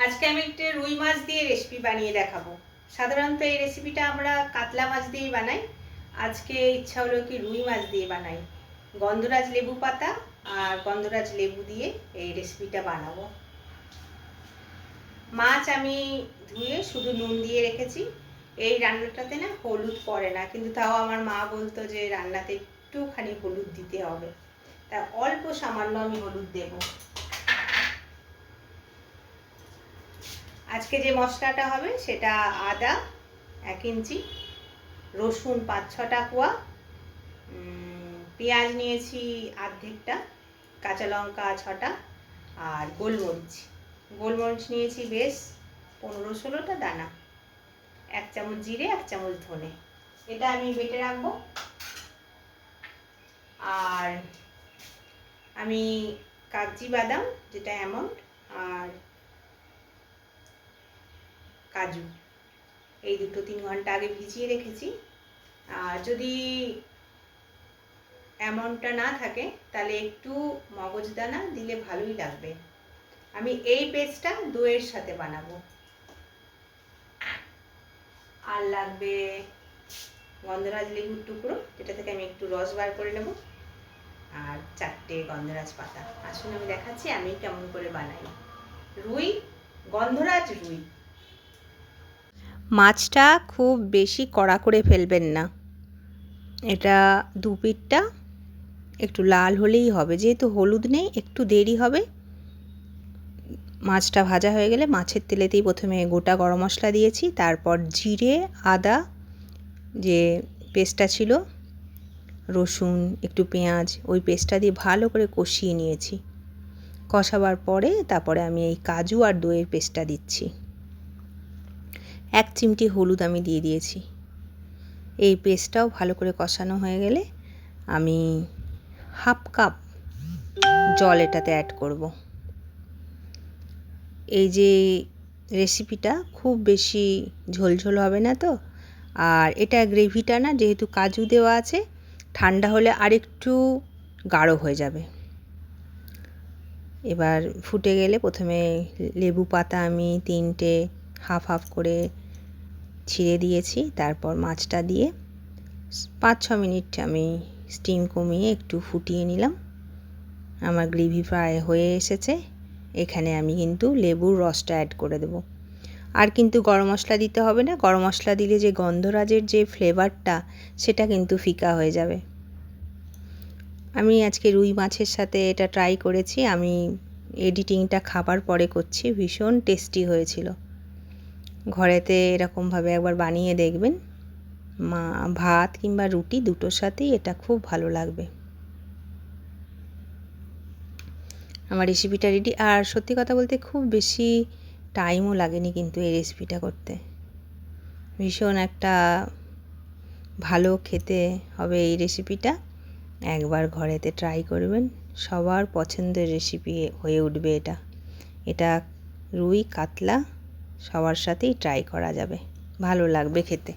আজকে আমি একটা রুই মাছ দিয়ে রেসিপি বানিয়ে দেখাবো। সাধারণত এই রেসিপিটা আমরা কাতলা মাছ দিয়েই বানাই। আজকে ইচ্ছা হলো কি রুই মাছ দিয়ে বানাই। গন্ধরাজ লেবু পাতা আর গন্ধরাজ লেবু দিয়ে এই রেসিপিটা বানাবো। মাছ আমি ধুয়ে শুধু নুন দিয়ে রেখেছি। এই রান্নাটাতে না হলুদ পড়ে না, কিন্তু তাও আমার মা বলতো যে রান্নাতে একটুখানি হলুদ দিতে হবে, তা অল্প সামান্য আমি হলুদ দেবো। আজকে যে মশলাটা হবে সেটা আদা 1 ইঞ্চি, রসুন 5-6টা কোয়া, পেঁয়াজ নিয়েছি অর্ধেকটা, কাঁচা লঙ্কা 6টা, আর গোলমরিচ নিয়েছি বেশ 15-16টা দানা, 1 চামচ জিরে, 1 চামচ ধনে। এটা আমি বেটে রাখবো। আর আমি কাগজি বাদাম, যেটা অ্যামন্ড, আর কাজু, এই দুটো 3 ঘন্টা আগে ভিজিয়ে রেখেছি। আর যদি অ্যামন্ডটা না থাকে তাহলে একটু মগজদানা দিলে ভালোই লাগবে। আমি এই পেস্টটা দইয়ের সাথে বানাবো। আর লাগবে গন্ধরাজ লেবুর টুকরো, যেটা থেকে আমি একটু রস বার করে নেব, আর 4টে গন্ধরাজ পাতা। আসুন আমি দেখাচ্ছি আমি কেমন করে বানাই। গন্ধরাজ রুই মাছটা খুব বেশি কড়া করে ফেলবেন না, এটা দু পিঠটা একটু লাল হলেই হবে, যেহেতু হলুদ নেই একটু দেরি হবে। মাছটা ভাজা হয়ে গেলে মাছের তেলেতেই প্রথমে গোটা গরম মশলা দিয়েছি, তারপর জিরে, আদা যে পেস্টটা ছিল, রসুন, একটু পেঁয়াজ, ওই পেস্টটা দিয়ে ভালো করে কষিয়ে নিয়েছি। কষাবার পরে তারপরে আমি এই কাজু আর দইয়ের পেস্টটা দিচ্ছি। 1 চিমটি হলুদ আমি দিয়ে দিয়েছি। এই পেস্টটাও ভালো করে কষানো হয়ে গেলে আমি 1/2 কাপ জল এটাতে অ্যাড করব। এই যে রেসিপিটা খুব বেশি ঝোলঝোল হবে না তো, আর এটা গ্রেভিটা না, যেহেতু কাজু দেওয়া আছে, ঠান্ডা হলে আরেকটু গাঢ় হয়ে যাবে। এবার ফুটে গেলে প্রথমে লেবু পাতা আমি 3টে হাফ করে ছিঁড়ে দিয়েছি, তারপর মাছটা দিয়ে 5-6 মিনিট আমি স্টিম কমিয়ে একটু ফুটিয়ে নিলাম। আমার গ্রেভি প্রায় হয়ে এসেছে। এখানে আমি কিন্তু লেবুর রসটা অ্যাড করে দেব। আর কিন্তু গরম মশলা দিতে হবে না, গরম মশলা দিলে যে গন্ধরাজের যে ফ্লেভারটা সেটা কিন্তু ফিকা হয়ে যাবে। আমি আজকে রুই মাছের সাথে এটা ট্রাই করেছি, আমি এডিটিংটা খাবার পরে করছি, ভীষণ টেস্টি হয়েছিল। ঘরেতে এরকমভাবে একবার বানিয়ে দেখবেন, ভাত কিংবা রুটি দুটোর সাথেই এটা খুব ভালো লাগবে। আমার রেসিপিটা রেডি। আর সত্যি কথা বলতে খুব বেশি টাইমও লাগেনি কিন্তু এই রেসিপিটা করতে। ভীষণ একটা ভালো খেতে হবে এই রেসিপিটা। একবার ঘরেতে ট্রাই করবেন, সবার পছন্দের রেসিপি হয়ে উঠবে এটা। এটা রুই, কাতলা সবার সাথেই ট্রাই করা যাবে, ভালো লাগবে খেতে।